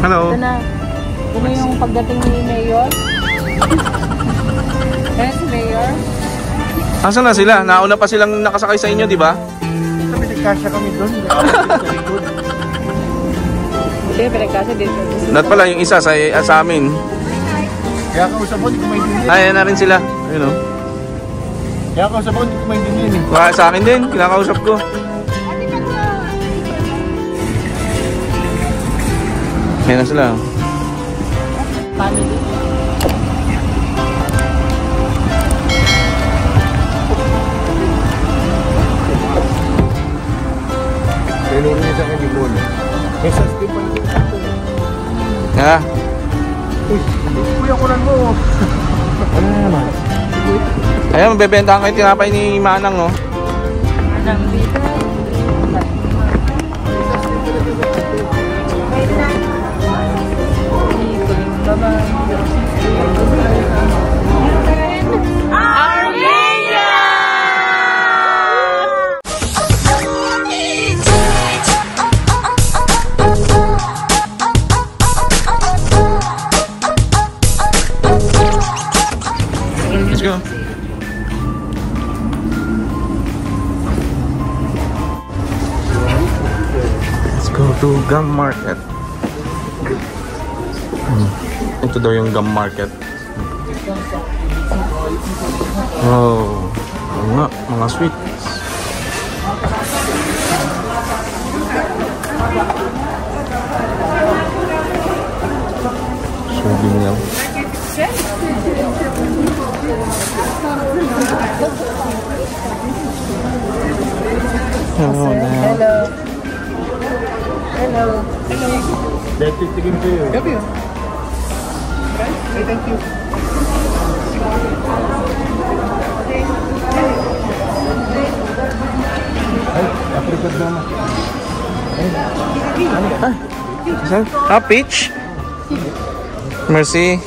Hello. Ito na. Ito na yung pagdating ni Mayor. Kaya si Mayor. Asan na sila? Nauna pa silang nakasakay sa inyo, di ba? Kami nagkasya kami doon. Hindi, pinagkasa dito. Lahat pala yung isa sa amin. Kaya kausap mo, hindi ko maintindihan. Ayan na rin sila. Ayun o. Kaya kausap mo, hindi ko maintindihan eh. Baka sa akin din, kinakausap ko. Ayan na sila. Family. Tinuro niya sa akin yung bowl. May sastin pa yung sakto. Ha? Uy, kuya kunan mo. Ano na naman? Ayan, mabebentahan kayo tinapay ni Manang, no? Manang dito. Let's go. Let's go to Gum Market. Ito daw yung Gum Market. Oh, mga sweets. Sabi niya. Hello. Hello. Dahil titigin kayo. Gabi yun. Okay, thank you. Ay, apricot naman. Ah, peach. Mercy.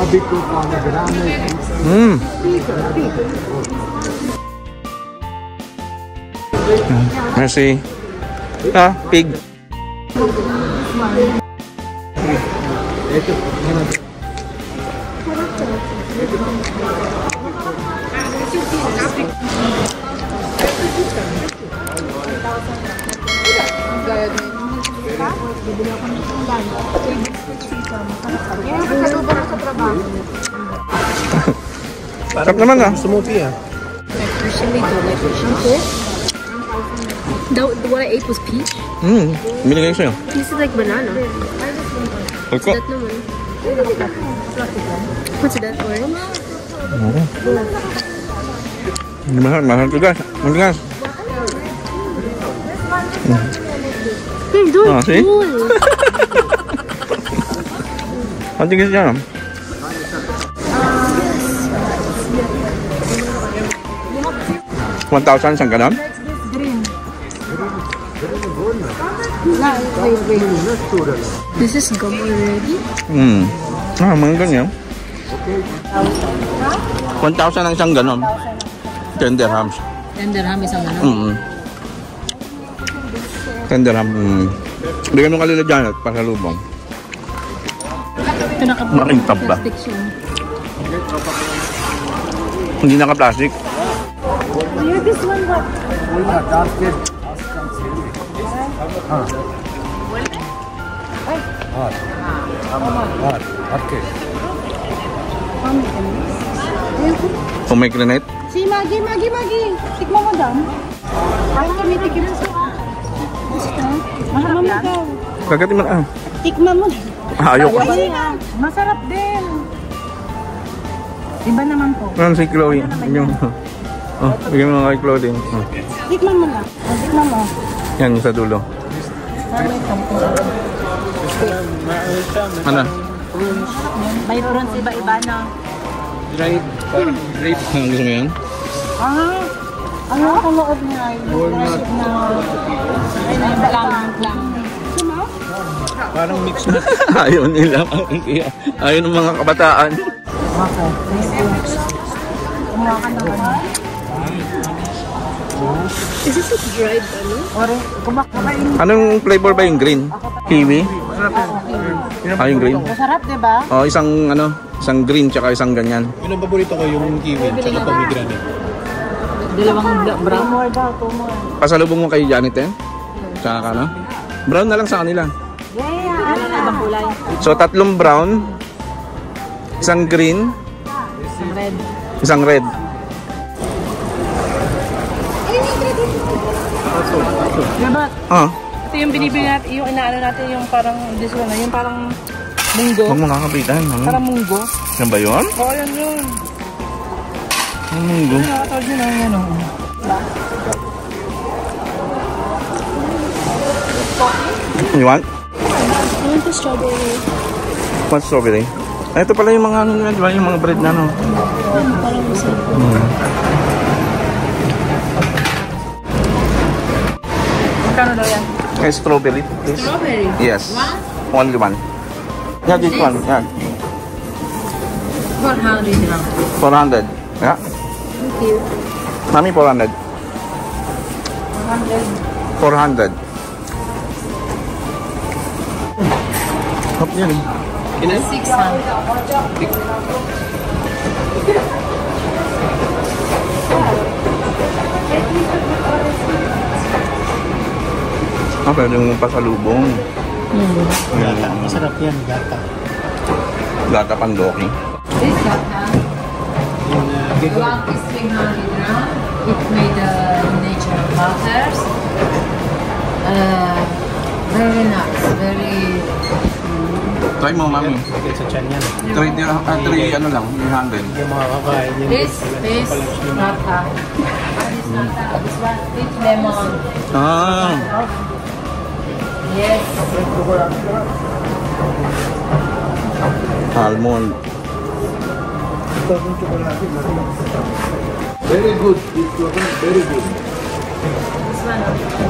Abit ko pa na granay. Mercy. Ah, pig. Ito. Sarap naman ah. Smoothie ah. Usually don't like peach. What I ate was peach. Binigay ko sa'yo. This is like banana. What's that? naman? What's that, orange? Mahal ko guys. Matigas. Hey, don't Ah, see? pull. Matigas yan. $1,000 isang ganon? Wait. This is gum already? Ah, mga ganyan. 1,000 ang isang ganon. 10 dirhams. 10 dirham isang ano? 10 dirham. Bigyan mo kalila dyan at pasalubong. Ito Makintab ba? plastic siya. Hindi naka-plastic. This one what? Okay. Pomegranate. Si Maggie. Tikman mo daw. Ako kami tikim sa. Mahal mo daw. Kagatin mo na. Tikman mo. Ayoko. Masarap din. Iba naman po. Ano si Chloe? Yung... Oh, bigyan mo kay Chloe din. Oh. Tikman mo lang. Tikman mo. Yan yung sa dulo. Ano? May prawns iba-iba na. Dried. Parang grape. Ano gusto mo yan? Ano ang loob niya? Walnut na. Lang. Parang mix na. Ayaw nila. Ayaw ng mga kabataan. Ako. Kumuha ka na. Is this a dried ano? Parang kumakain. Anong flavor ba yung green? Kiwi? Yung green? Masarap, di ba? Oh, isang green tsaka isang ganyan. Yun ang paborito ko, yung kiwi tsaka pomegranate. Dalawang brown. More daw, two more. Pasalubong mo kay Janet eh? Tsaka ano? Brown na lang sa kanila. Yeah, ano na ibang kulay? So, 3 brown, isang green, Red. isang red. Diba? Ah, Ito yung binibili natin, yung inaano natin, yung parang, this one na, yung parang munggo. huwag mo kakapitan. Parang munggo. Yan ba yun? Oo, yan yun. Munggo. Nakatawag yun ang ano. You want? I want the strawberry. What strawberry? Ay, ito pala yung mga ano nila, di ba? Yung mga bread na ano. Parang masarap. Magkano daw yan? Okay, strawberry, please. Strawberry? Yes. Only one. Yeah, this one. Yeah. 400 lang. 400. Yeah. Thank you. Mami, 400. 400. 400. Hop yan eh. 600. Ah, pwede mong pasalubong. Gata. Masarap yan, gata. Gata pandoki. This gata, Yung big one is 300 gram. It's made natural butters. Very nice, very. Try mo, mami. Bigay sa tiyan yan. 3 ano lang, 300. Yung mga kakain yun. This gata. This gata, this one with lemon. Ah, Yes. almond. Very good. It's very good. This one.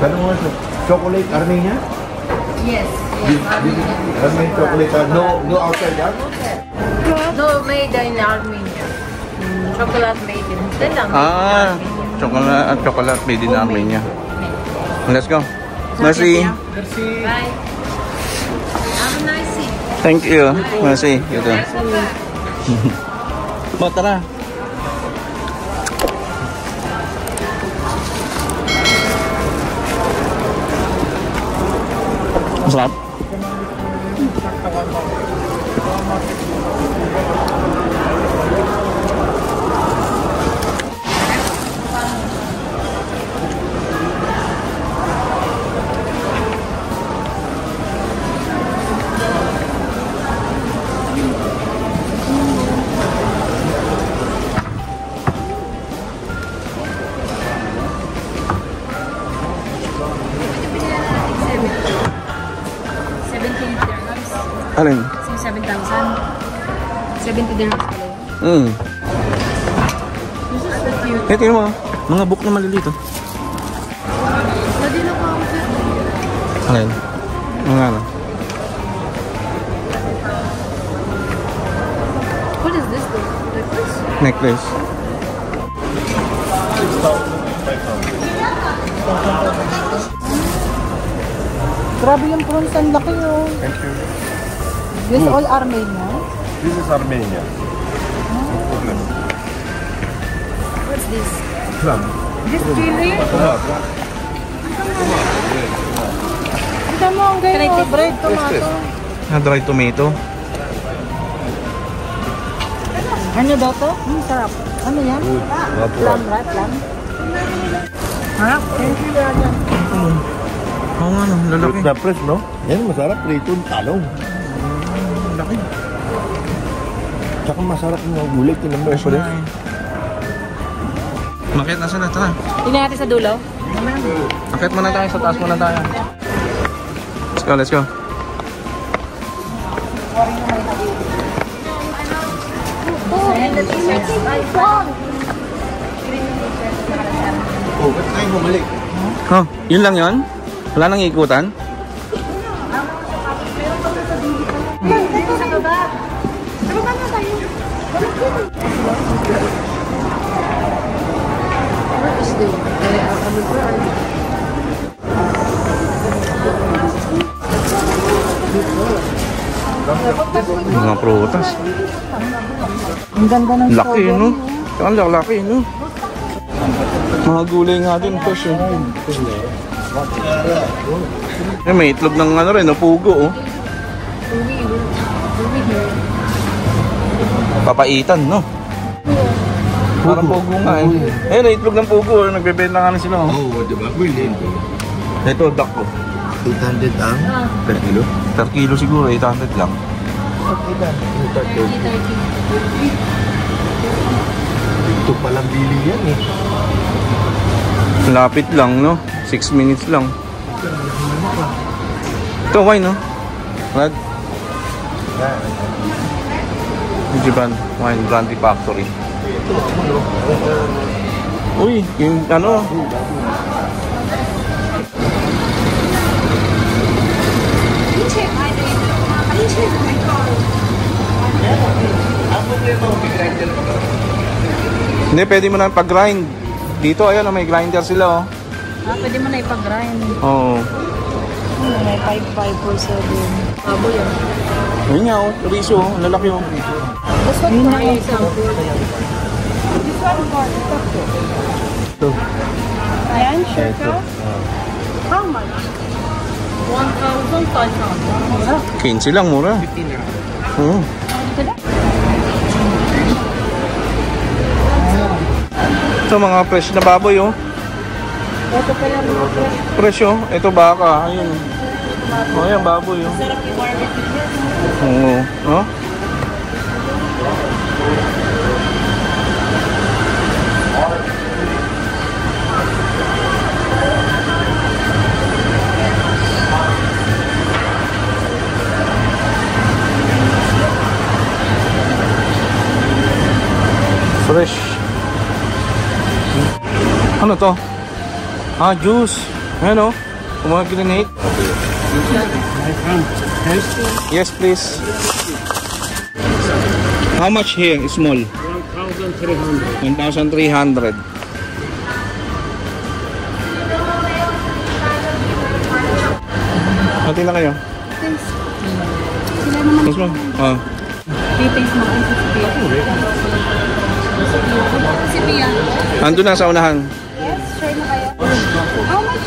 Ano mo ito? Chocolate Armenia? Yes. Yes. Armenian chocolate. No outside that? No, made in Armenia. Chocolate made in. Then lang. Ah, chocolate made in Armenia. Let's go. Merci. Merci. Bye. Have a nice day. Thank you. Merci. You too. O, tara. Masarap? Alin? 7,000. 70 dirhams pala yun. Hmm. This is so cute. Eh, tingnan mo. Mga book na malilito. Pwede na po ako sa... Alin? Mga ano? What is this though? Like this? Necklace. Grabe yung prawns, ang laki oh. Thank you. This all Armenia. This is Armenia. Problem. What's this? Plum. This chili. Ito mo, ang Can I ganyan. take Bread, tomato. Dried tomato. Ano daw to? Sarap. Ano yan? Plum, right? Plum. Harap. Thank you, Rajan. Oo nga no, lalaki. Na fresh, no? Yan, masarap. Prito, talong. Laki. Tsaka masarap yung gulay. Tinan mo. Fresh na eh. Makit na sila, tara. Tingnan natin sa dulo. Akit muna tayo, sa taas muna tayo. Let's go, let's go. Oh, ba't tayo bumalik? Oh, yun lang yun? Wala nang ikutan? Sa baba. Sa baba na tayo. What is this? Mga prutas. Ang ganda ng Laki, no? Ang laki, no? Mga gulay nga din, fresh, eh. May itlog ng ano rin, no? Pugo, oh. Papaitan, no? Parang pugo nga, eh. Ayun, itlog ng pugo, nagbebenta nga na sila, oh. Oo, diba? Willing. Ito, duck, oh. 800 ang per kilo? Per kilo siguro, 800 lang. Ito palang bili yan eh. Lapit lang, no? 6 minutes lang. Ito, wine, no? Rad? Japan Wine Brandy Factory. Uy, yung ano? Hindi, pwede mo na pag-grind. Dito, ayan, may grinder sila, oh. Pwede mo na ipag-grind. Oo. May 5,547. Abo yan. Ayun nga, oh. Riso, oh. Lalaki, oh. This one for example. This one for Ito. Ayan, sure ka? How much? 1,500. 15 lang, mura. Oo. Ito, mga fresh na baboy, oh. Ito pa lang mga fresh. Fresh, oh. Ito baka, ayun. Oh, ayan, baboy, oh. Sarap yung barbecue. Oo. Oh. Fresh. Ano to? Ah, juice. Ayan, oh. Pomegranate. Yes, please. How much here? Small? 1,300. 1,300. Hati na kayo? Yes, ma'am. Ah. Taste mo kung si Pia. Ando na sa unahan. Yes, sure na kayo. How much?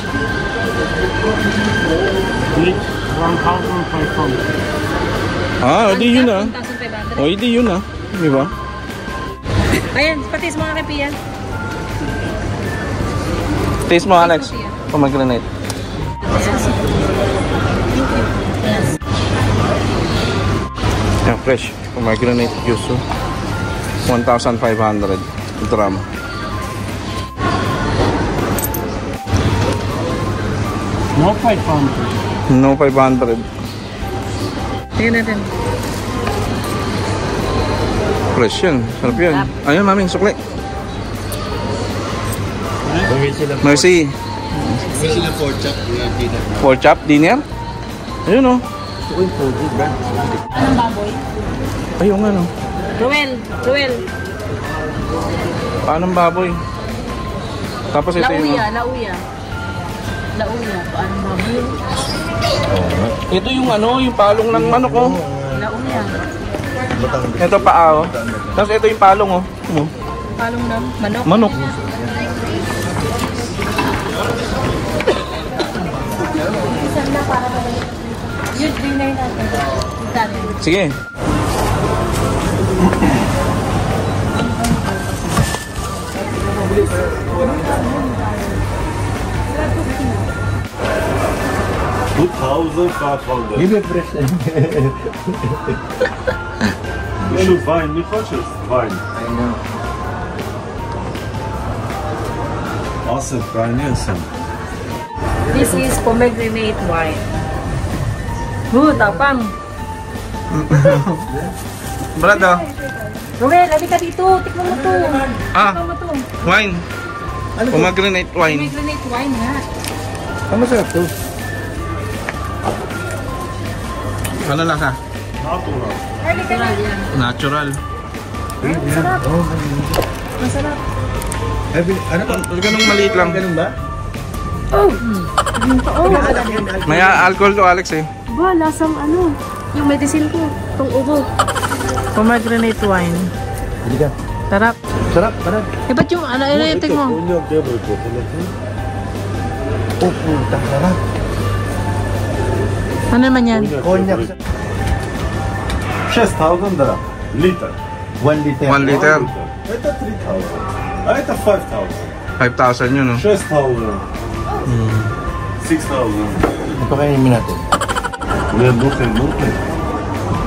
1,500. Ah, di yun ah. 1,500. O, di yun ah. Di ba? Ayan, patis mga kay Pia. Taste mo, Alex. Pomegranate. Yan, fresh. Pomegranate juice. 1,500 gram. No 500. No 500. Tingnan natin. Fresh yan. Sarap yan. Ayun, maming sukli. Mercy. May sila pork chop. Pork chop, dinner. Ayun oh. Uy, pork ba? Anong baboy? Ayun nga no. Ruel. Paano baboy? Tapos ito yung... Lauya. Paano baboy? Ito yung ano, yung palong ng manok oh. Lauya. Ito paa oh. Tapos ito yung palong oh. Palong ng manok. Manok. Isang na para ba? Yun, dinner natin. Sige. Give me fresh. Şu wine, nie хочешь wine? I know. Asıl kaynıyorsun. This is pomegranate wine. Tapang. Brad oh. Ruel, halika dito. Tikman mo to. Ah, Tikman mo to. wine. Pomegranate wine. Pomegranate wine nga. Ang masarap to. Ano lasa? Natural. Halika na. Natural. Masarap. Masarap. Ano ba? Ganung maliit lang. Ganun ba? Oh. Oh. May alcohol to Alex eh. Ba, lasang ano? Yung medicine ko, itong ubo. Pomegranate wine. Hindi ka. Sarap. Sarap, parang. Eh, ba't yung ano yung tek mo? Oh, puta, sarap. Ano naman yan? Cognac. 6,000 dirham. Liter. 1 liter. 1 liter. Это 3,000. А это 5,000. 5,000 yun, no? 6,000. 6,000. Ito kainin natin. Не, нюхай.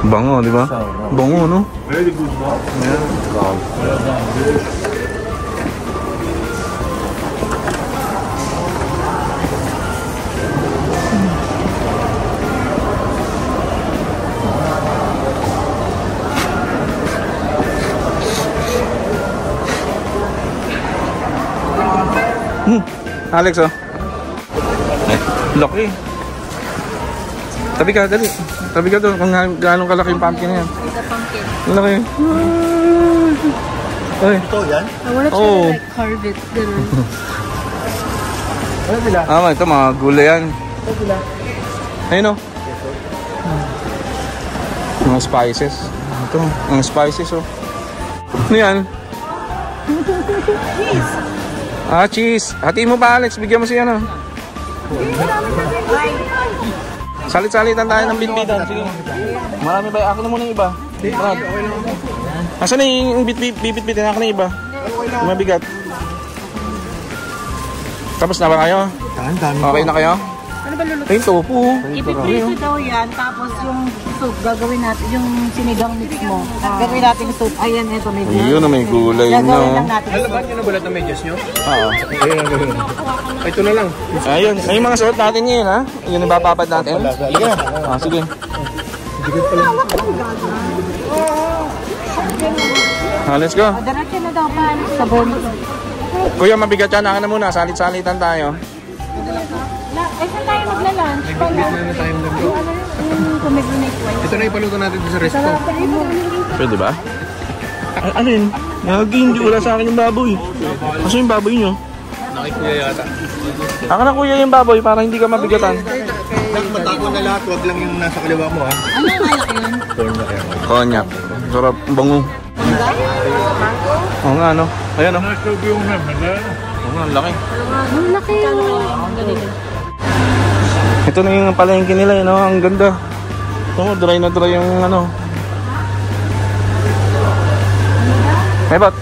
Bango, di ba? Bango, no? Very good, no? Alex, oh. Laki. Tabi ka, dali. Tabi ka doon kung gaano kalaki yung pumpkin na yan. The pumpkin. Laki. Ay. Ito yan? I wanna try Oh. like carve it. Ganun. Ano sila? Ito mga gulay yan. Ito sila. Ayun, oh. Mga spices. Ito, mga spices, oh. Ano yan? Cheese. Cheese. Hatiin mo pa, Alex. Bigyan mo siya, no? Salit-salitan tayo ng bitbitan. Sige. Marami ba? Ako na muna yung iba. Brad. Asan na yung bibit-bitin? Ako na yung iba. Yung mabigat. Tapos na ba kayo? Okay na kayo? Ano ba luluto? Ayun, tofu. Ipiprito daw yan, tapos yung soup, gagawin natin, yung sinigang mix mo. Gagawin natin yung soup. Ayan, ito may gulay. Ayun, may gulay, Gagawin lang no? natin. Nalaban nyo na balat ng medyas nyo? Oo. Ito na lang. Ayun, yung mga suot natin ngayon, ha? Yun yung papapad natin. Sige na. Sige. Let's go. Diretso na daw pa, sa bonus. Kuya, mabigat yan. Akin na muna. Salit-salitan tayo. Saan tayo magla-lunch? Yung pomegranate wine. Ito na ipaluto natin sa resto. Pwede ba? Ano yun? Hindi wala sa akin yung baboy. Kaso yung baboy nyo? Nakikuya yata. Akin na kuya yung baboy para hindi ka mabigatan. Matago na lahat, wag lang yung nasa kaliwa mo ha. Ano yung alak yun? Konyak. Sarap. Bango. Oo nga, no? Ayan, no? Oo nga, ang laki. Ang laki. Ito na yung palengke nila, no? Ang ganda. Ito, dry na dry yung ano. May bat?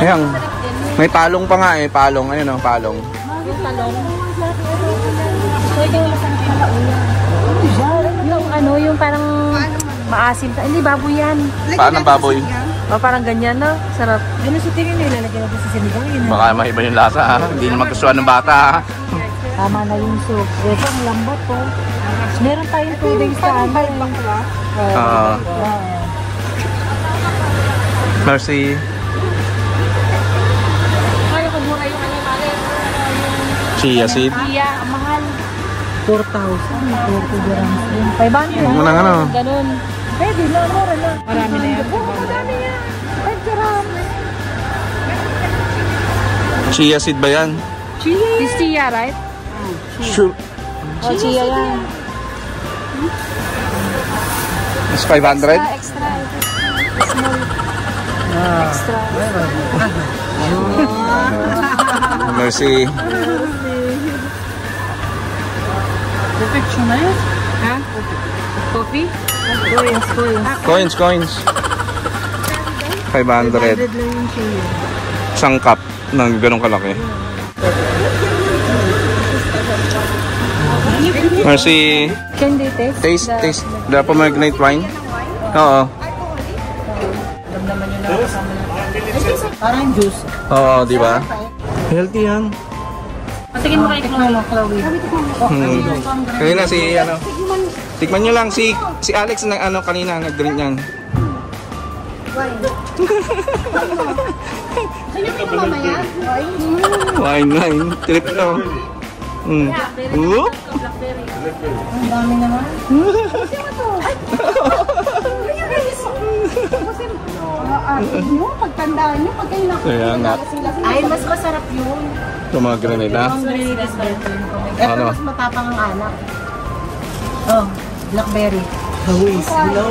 Ayan. May palong pa nga eh. Palong. Ayun, no? Palong. Yung ano, yung parang maasim. Hindi, baboy yan. Paano baboy? Parang ganyan, no? Sarap. Ano sa tingin nila? Lagyan natin sa sinigang yun. Baka maiba yung lasa, ha? Hindi naman gustuhan ng bata, ha? Tama na yung soup. Ito, ang lambot po. Meron tayong 2 days sa ano. Mercy. Kaya ko mura yung ano, mali. Chia seed. Iya, ang mahal. 4,000. 40 grams din. 500. Huwag mo nang ano. Ganun. Pwede na, mura na. Marami na yan. Marami yan. 5 grams. Chia seed ba yan? Chia. Is chia, right? Sure. O, chia yan. It's 500? Extra. Small. Extra. Mercy. Perfection na yun. Ha? Coffee? Coins. 500. 500 lang yung chia. Isang cup na ganun kalaki. Mercy. Can they taste? Taste. The pomegranate wine. Oo. Parang juice. Oo, di ba? Healthy yan. Patigin mo kay Chloe. Kanina si ano. Tikman nyo lang si Alex na ano kanina nag-drink niyan. Wine. Trip to. Whoop. Ang dami naman. Yung pagtandaan nyo, pag kayo Kaya nga. nakakalasing-lasing. Ay, mas masarap yun. Ito mga granita. Ang granite is better. Ito Ano? mas matapang ang alak. Oh, blackberry. Hawis. Hello.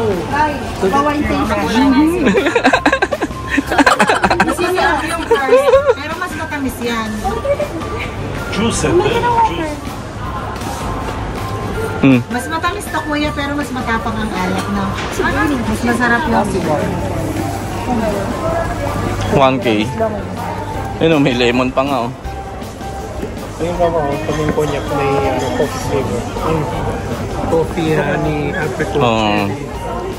Kawain station. Mas masarap yung first, pero mas matamis yan. Juice and juice. Mas matamis to kuya, pero mas matapang ang alak na. Mas masarap yung siguro. 1K. Ayun, may lemon pa nga oh. Ayun ba ako, kung yung cognac may coffee flavor. Coffee ni apricot. Oo.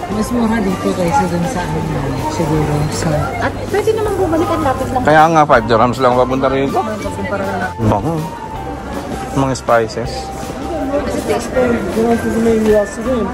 Mas mura dito kaysa dun sa amin siguro. So, at pwede naman bumalik ang lapis lang. Kaya nga 5 dirhams lang papunta rin ito. Bango. Mga spices. Kasi may nilas din.